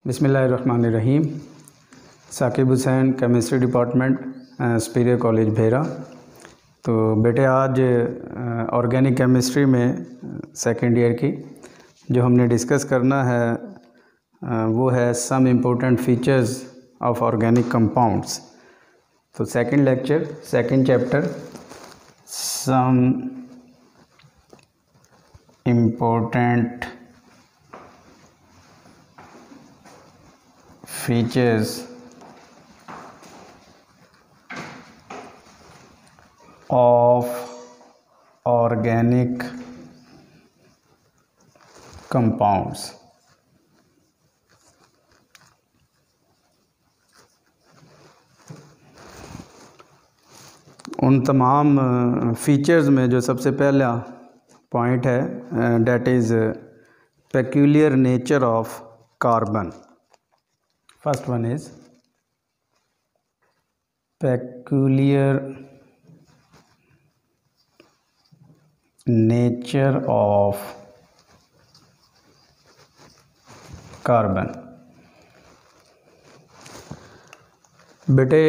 बिस्मिल्लाहिर्रहमानिर्रहीम। Saqib Hussain, chemistry department, superior college Bhera. तो बेटे आज ऑर्गेनिक केमिस्ट्री में सेकेंड ईयर की जो हमने डिस्कस करना है वो है some important features of organic compounds. तो second lecture, second chapter, some important features of organic compounds। उन तमाम फीचर्स में जो सबसे पहला पॉइंट है that is peculiar nature of carbon. First one is peculiar nature of carbon। बेटे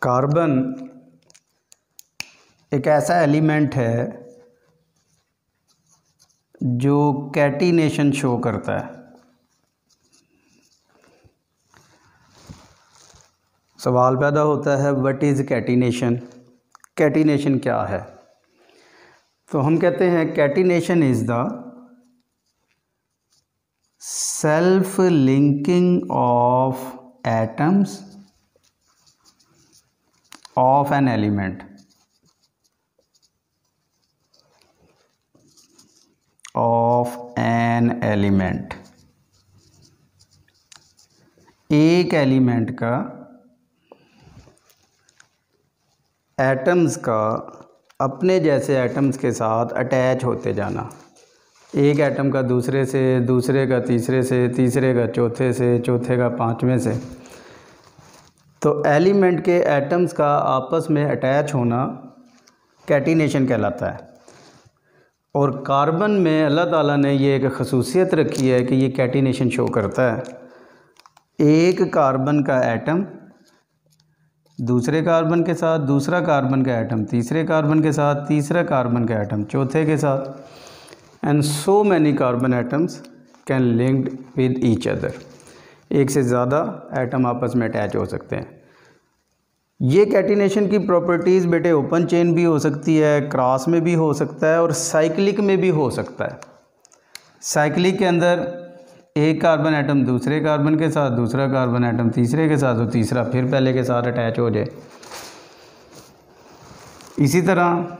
carbon एक ऐसा एलिमेंट है जो कैटिनेशन शो करता है। सवाल पैदा होता है व्हाट इज़ कैटिनेशन। कैटिनेशन क्या है? तो हम कहते हैं catenation is the self linking of atoms of an element एक एलिमेंट का एटम्स का अपने जैसे एटम्स के साथ अटैच होते जाना। एक एटम का दूसरे से, दूसरे का तीसरे से, तीसरे का चौथे से, चौथे का पांचवें से। तो एलिमेंट के एटम्स का आपस में अटैच होना कैटिनेशन कहलाता है। और कार्बन में अल्लाह ताला ने ये एक खसूसियत रखी है कि ये कैटिनेशन शो करता है। एक कार्बन का एटम दूसरे कार्बन के साथ, दूसरा कार्बन का एटम तीसरे कार्बन के साथ, तीसरा कार्बन का एटम चौथे के साथ, and so many carbon atoms can linked with each other. एक से ज़्यादा एटम आपस में अटैच हो सकते हैं। ये कैटिनेशन की प्रॉपर्टीज़ बेटे ओपन चेन भी हो सकती है, क्रॉस में भी हो सकता है और साइक्लिक में भी हो सकता है। साइक्लिक के अंदर एक कार्बन एटम दूसरे कार्बन के साथ, दूसरा कार्बन एटम तीसरे के साथ और तीसरा फिर पहले के साथ अटैच हो जाए। इसी तरह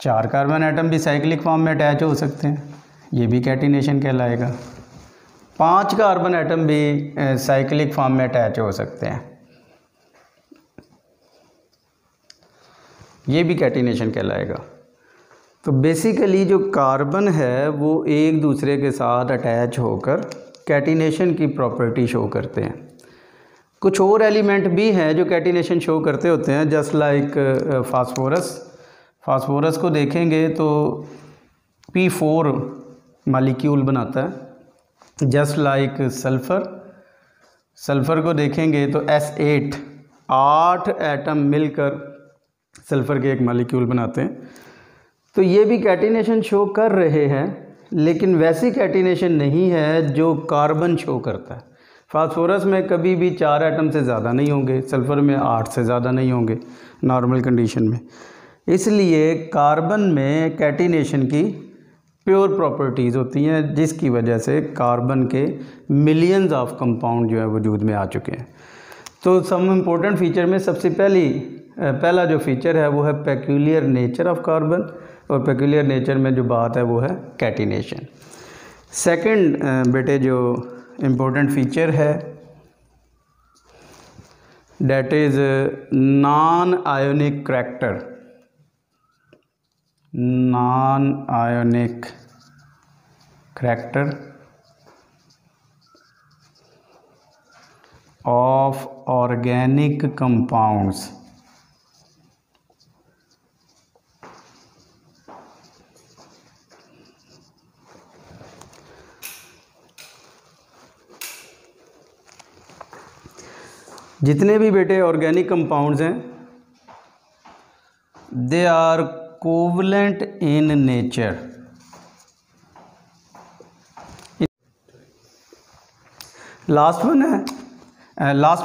चार कार्बन एटम भी साइक्लिक फॉर्म में अटैच हो सकते हैं, ये भी कैटिनेशन कहलाएगा। पांच कार्बन एटम भी साइक्लिक फॉर्म में अटैच हो सकते हैं, ये भी कैटिनेशन कहलाएगा। तो बेसिकली जो कार्बन है वो एक दूसरे के साथ अटैच होकर कैटिनेशन की प्रॉपर्टी शो करते हैं। कुछ और एलिमेंट भी हैं जो कैटिनेशन शो करते होते हैं, जस्ट लाइक फास्फोरस। फास्फोरस को देखेंगे तो P4 मालिक्यूल बनाता है, जस्ट लाइक सल्फ़र। सल्फ़र को देखेंगे तो S8 8 एटम मिलकर सल्फ़र के एक मालिक्यूल बनाते हैं। तो ये भी कैटिनेशन शो कर रहे हैं, लेकिन वैसी कैटिनेशन नहीं है जो कार्बन शो करता है। फास्फोरस में कभी भी 4 एटम से ज़्यादा नहीं होंगे, सल्फ़र में 8 से ज़्यादा नहीं होंगे नॉर्मल कंडीशन में। इसलिए कार्बन में कैटिनेशन की प्योर प्रॉपर्टीज़ होती हैं, जिसकी वजह से कार्बन के मिलियंस ऑफ कंपाउंड जो है वजूद में आ चुके हैं। तो सम इम्पोर्टेंट फीचर में सबसे पहला जो फीचर है वो है पेक्यूलियर नेचर ऑफ कार्बन, और पेक्यूलियर नेचर में जो बात है वो है कैटिनेशन। सेकंड बेटे जो इम्पोर्टेंट फीचर है that is non ionic character. Non ionic character of organic compounds. जितने भी बेटे ऑर्गेनिक कंपाउंड्स हैं they are covalent in nature. Last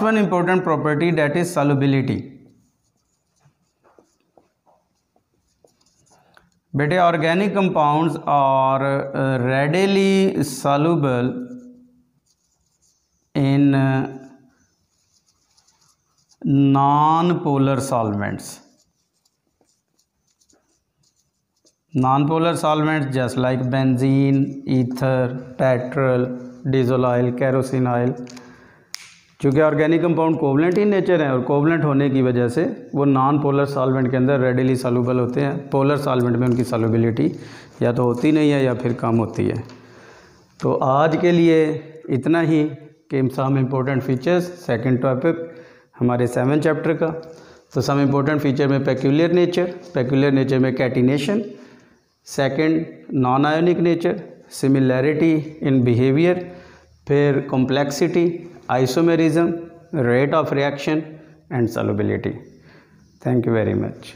one important property that is solubility. बेटे organic compounds are readily soluble in non polar solvents. Non-polar solvents just like benzene, ether, petrol, diesel oil, kerosene oil, चूँकि organic compound covalent in nature हैं और covalent होने की वजह से वो non polar solvent के अंदर रेडिली सॉल्युबल होते हैं। पोलर सॉल्वेंट में उनकी सॉल्युबिलिटी या तो होती नहीं है या फिर कम होती है। तो आज के लिए इतना ही कि some important features, second topic हमारे 7 चैप्टर का। तो सम इम्पोर्टेंट फीचर में पेक्यूलियर नेचर में catenation, second non ionic nature, similarity in behaviour, फिर complexity, isomerism, rate of reaction and solubility. Thank you very much.